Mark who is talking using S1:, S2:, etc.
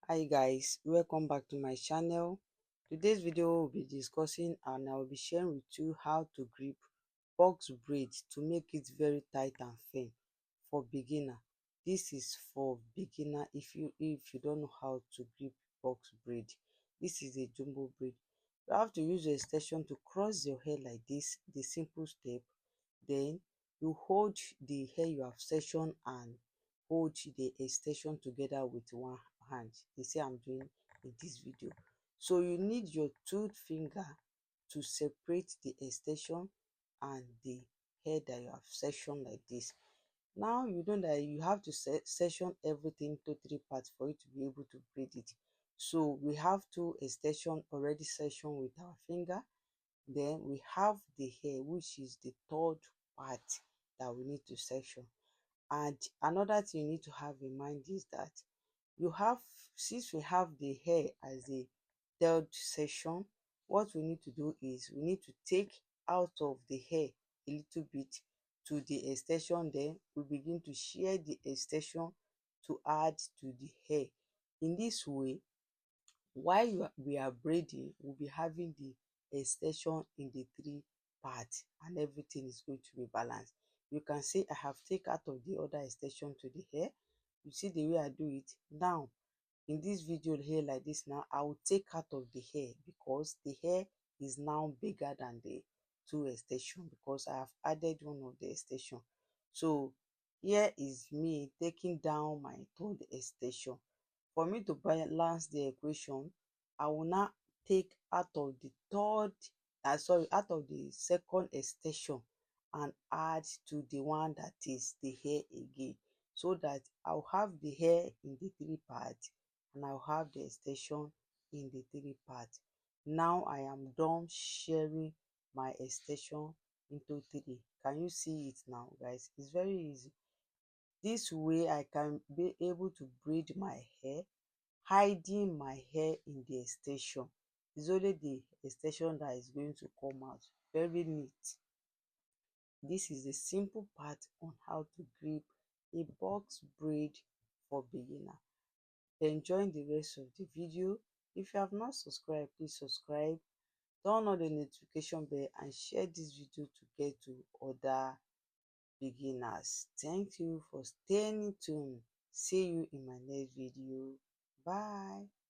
S1: Hi guys, welcome back to my channel. Today's video will be discussing and I will be sharing with you how to grip box braid to make it very tight and firm for beginner. This is for beginner if you don't know how to grip box braid. This is a jumbo braid. You have to use your extension to cross your hair like this, the simple step. Then you hold the hair you have sectioned and hold the extension together with one hand. You see I'm doing in this video. So you need your two finger to separate the extension and the hair that you have sectioned like this. Now you know that you have to section everything to three parts for you to be able to braid it. So we have two extension already sectioned with our finger. Then we have the hair, which is the third part that we need to section. And another thing you need to have in mind is that you have, since we have the hair as a third section, what we need to do is we need to take out of the hair a little bit to the extension. Then we begin to shear the extension to add to the hair. In this way, while we are braiding, we'll be having the extension in the three parts and everything is going to be balanced. You can see I have take out of the other extension to the hair. You see the way I do it now. In this video here like this, now I will take out of the hair because the hair is now bigger than the two extension because I have added one of the extension. So here is me taking down my third extension. For me to balance the equation, I will now take out of the out of the second extension and add to the one that is the hair again, so that I'll have the hair in the three parts and I'll have the extension in the three parts. Now I am done sharing my extension into three. Can you see it now, guys? It's very easy. This way I can be able to braid my hair, hiding my hair in the extension. It's only the extension that is going to come out. Very neat. This is a simple part on how to grip a box braid for beginner. Enjoy the rest of the video. If you have not subscribed, please subscribe, turn on the notification bell and share this video to get to other beginners. Thank you for staying tuned. See you in my next video. Bye.